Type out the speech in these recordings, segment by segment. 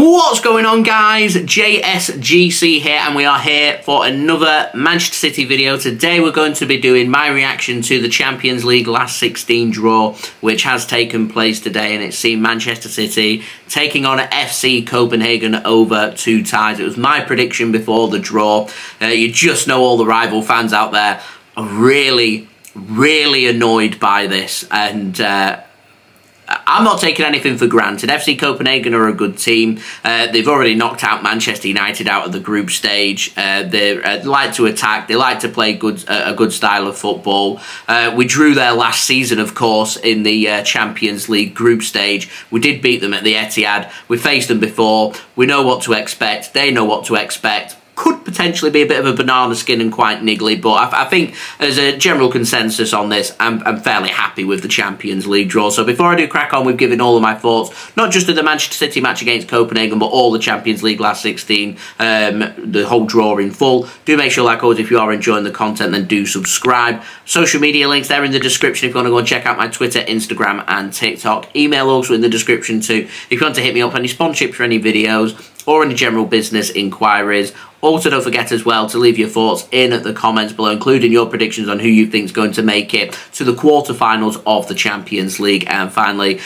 What's going on, guys? JSGC here, and we are here for another Manchester City video. Today we're going to be doing my reaction to the Champions League last 16 draw, which has taken place today, and it's seen Manchester City taking on FC Copenhagen over 2 ties. It was my prediction before the draw. You just know all the rival fans out there are really annoyed by this, and I'm not taking anything for granted. FC Copenhagen are a good team. They've already knocked out Manchester United out of the group stage. They like to attack. They like to play a good style of football. We drew there last season, of course, in the Champions League group stage. We did beat them at the Etihad. We faced them before. We know what to expect. They know what to expect. Could potentially be a bit of a banana skin and quite niggly, but I think as a general consensus on this, I'm fairly happy with the Champions League draw. So before I do crack on with giving all of my thoughts, not just of the Manchester City match against Copenhagen, but all the Champions League last 16, the whole draw in full, do make sure, like always, if you are enjoying the content, then do subscribe. Social media links there in the description if you want to go and check out my Twitter, Instagram and TikTok. Email also in the description too if you want to hit me up any sponsorships for any videos or any general business inquiries. Also, don't forget as well to leave your thoughts in the comments below, including your predictions on who you think is going to make it to the quarterfinals of the Champions League. And finally,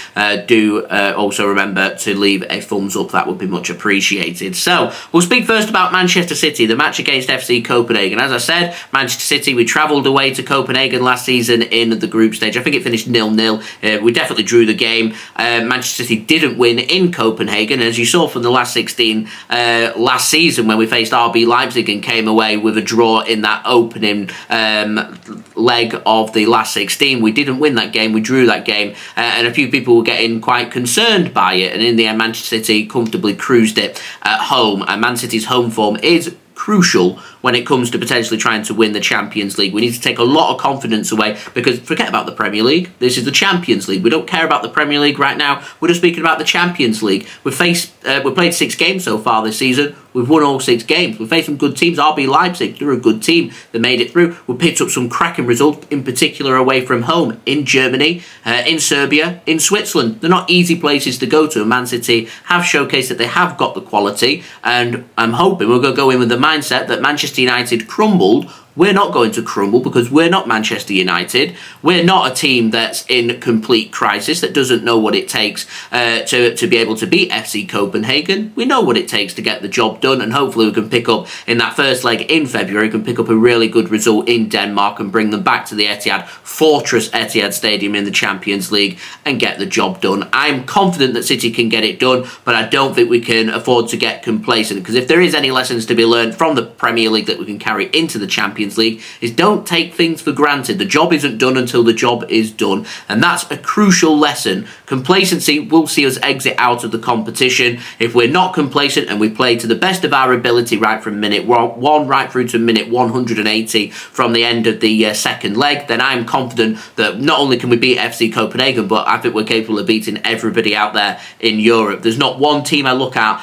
do also remember to leave a thumbs up. That would be much appreciated. So, we'll speak first about Manchester City, the match against FC Copenhagen. As I said, Manchester City, we travelled away to Copenhagen last season in the group stage. I think it finished 0-0. We definitely drew the game. Manchester City didn't win in Copenhagen. As you saw from the last 16 last season when we faced RB Leipzig and came away with a draw in that opening leg of the last 16. We didn't win that game, we drew that game, and a few people were getting quite concerned by it, and in the end Manchester City comfortably cruised it at home, and Man City's home form is crucial when it comes to potentially trying to win the Champions League. We need to take a lot of confidence away, because forget about the Premier League. This is the Champions League. We don't care about the Premier League right now. We're just speaking about the Champions League. We've played 6 games so far this season. We've won all 6 games. We've faced some good teams. RB Leipzig, they're a good team. They made it through. We picked up some cracking results, in particular away from home, in Germany, in Serbia, in Switzerland. They're not easy places to go to. Man City have showcased that they have got the quality, and I'm hoping we're going to go in with the mindset that Manchester United crumbled. We're not going to crumble, because we're not Manchester United. We're not a team that's in complete crisis, that doesn't know what it takes to be able to beat FC Copenhagen. We know what it takes to get the job done, and hopefully we can pick up in that first leg in February, we can pick up a really good result in Denmark and bring them back to the Etihad, Fortress Etihad Stadium in the Champions League, and get the job done. I'm confident that City can get it done, but I don't think we can afford to get complacent, because if there is any lessons to be learned from the Premier League that we can carry into the Champions League, is don't take things for granted. The job isn't done until the job is done, and that's a crucial lesson. Complacency will see us exit out of the competition. If we're not complacent and we play to the best of our ability right from minute 1 right through to minute 180 from the end of the second leg, then I'm confident that not only can we beat FC Copenhagen, but I think we're capable of beating everybody out there in Europe. There's not one team I look at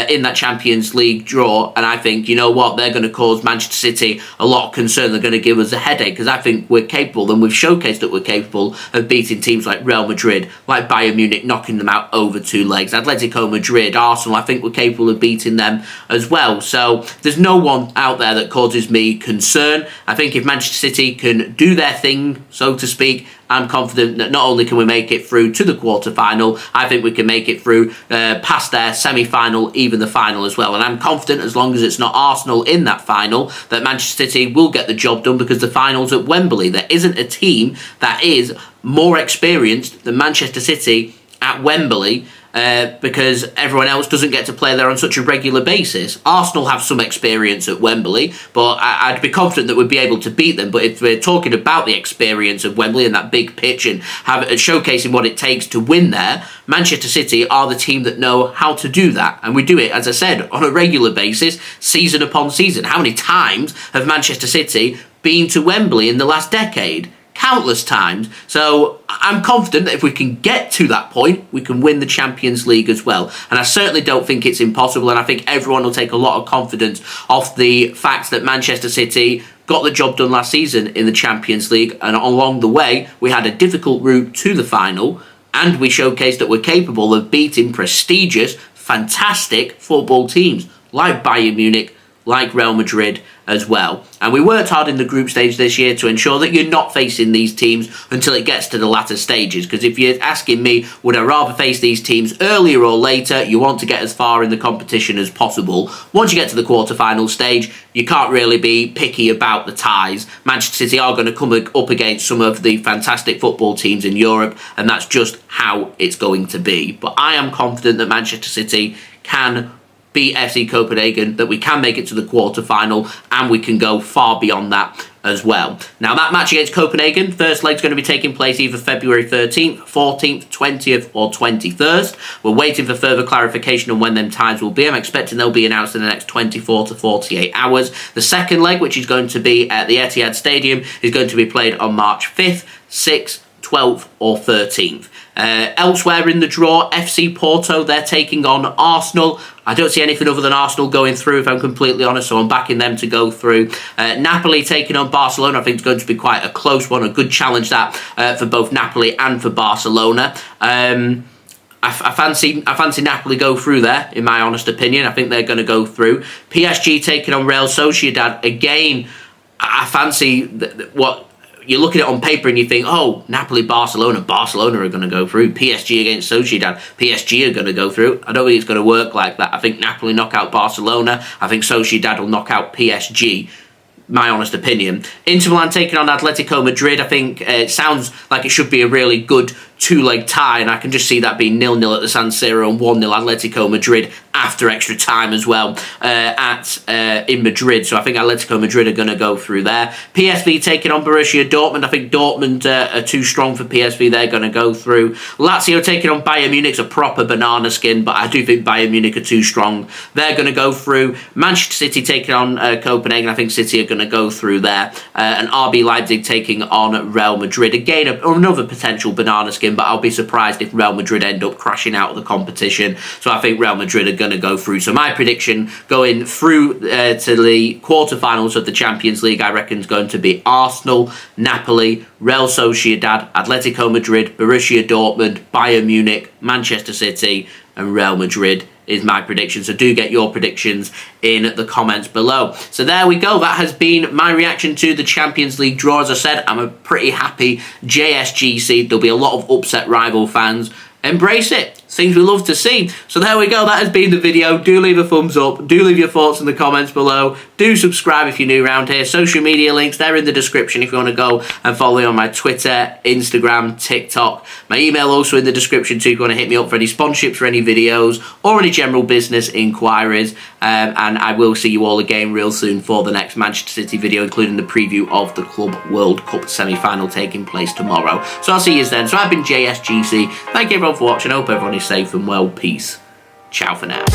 in that Champions League draw and I think, you know what, they're going to cause Manchester City a lot of concern, they're going to give us a headache, because I think we're capable, and we've showcased that we're capable of beating teams like Real Madrid, like Bayern Munich, knocking them out over 2 legs, Atletico Madrid, Arsenal. I think we're capable of beating them as well. So there's no one out there that causes me concern. I think if Manchester City can do their thing, so to speak, I'm confident that not only can we make it through to the quarter-final, I think we can make it through past their semi-final, even the final as well. And I'm confident, as long as it's not Arsenal in that final, that Manchester City will get the job done, because the final's at Wembley. There isn't a team that is more experienced than Manchester City at Wembley, because everyone else doesn't get to play there on such a regular basis. Arsenal have some experience at Wembley, but I'd be confident that we'd be able to beat them. But if we're talking about the experience of Wembley and that big pitch and showcasing what it takes to win there, Manchester City are the team that know how to do that. And we do it, as I said, on a regular basis, season upon season. How many times have Manchester City been to Wembley in the last decade? Countless times. So I'm confident that if we can get to that point, we can win the Champions League as well. And I certainly don't think it's impossible, and I think everyone will take a lot of confidence off the fact that Manchester City got the job done last season in the Champions League, and along the way we had a difficult route to the final, and we showcased that we're capable of beating prestigious fantastic football teams like Bayern Munich, like Real Madrid as well. And we worked hard in the group stage this year to ensure that you're not facing these teams until it gets to the latter stages. Because if you're asking me, would I rather face these teams earlier or later, you want to get as far in the competition as possible. Once you get to the quarter-final stage, you can't really be picky about the ties. Manchester City are going to come up against some of the fantastic football teams in Europe, and that's just how it's going to be. But I am confident that Manchester City can beat FC Copenhagen, that we can make it to the quarter-final, and we can go far beyond that as well. Now, that match against Copenhagen, first leg's going to be taking place either February 13th, 14th, 20th or 21st. We're waiting for further clarification on when them times will be. I'm expecting they'll be announced in the next 24 to 48 hours. The second leg, which is going to be at the Etihad Stadium, is going to be played on March 5th, 6th, 12th or 13th. Elsewhere in the draw, FC Porto, they're taking on Arsenal. I don't see anything other than Arsenal going through, if I'm completely honest, so I'm backing them to go through. Napoli taking on Barcelona, I think it's going to be quite a close one, a good challenge that for both Napoli and for Barcelona. I fancy Napoli go through there, in my honest opinion. I think they're going to go through. PSG taking on Real Sociedad. Again, I fancy what... You look at it on paper and you think, oh, Napoli, Barcelona are going to go through. PSG against Sociedad, PSG are going to go through. I don't think it's going to work like that. I think Napoli knock out Barcelona. I think Sociedad will knock out PSG. My honest opinion. Inter Milan taking on Atletico Madrid. I think it sounds like it should be a really good two-leg tie, and I can just see that being 0-0 at the San Siro and 1-0 Atletico Madrid after extra time as well in Madrid. So I think Atletico Madrid are going to go through there. PSV taking on Borussia Dortmund. I think Dortmund are too strong for PSV. They're going to go through. Lazio taking on Bayern Munich's a proper banana skin, but I do think Bayern Munich are too strong. They're going to go through. Manchester City taking on Copenhagen. I think City are going to go through there. And RB Leipzig taking on Real Madrid. Again, another potential banana skin, but I'll be surprised if Real Madrid end up crashing out of the competition. So I think Real Madrid are going to go through. So my prediction going through to the quarterfinals of the Champions League, I reckon is going to be Arsenal, Napoli, Real Sociedad, Atletico Madrid, Borussia Dortmund, Bayern Munich, Manchester City and Real Madrid is my prediction. So do get your predictions in the comments below. So there we go. That has been my reaction to the Champions League draw. As I said, I'm a pretty happy JSGC. There'll be a lot of upset rival fans. Embrace it. Things we love to see. So there we go. That has been the video. Do leave a thumbs up. Do leave your thoughts in the comments below. Do subscribe if you're new around here. Social media links, they're in the description if you want to go and follow me on my Twitter, Instagram, TikTok. My email also in the description too if you want to hit me up for any sponsorships for any videos or any general business inquiries. And I will see you all again real soon for the next Manchester City video, including the preview of the Club World Cup semi-final taking place tomorrow. So I'll see you then. So I've been JSGC. Thank you everyone for watching. I hope everyone is safe and well. Peace. Ciao for now.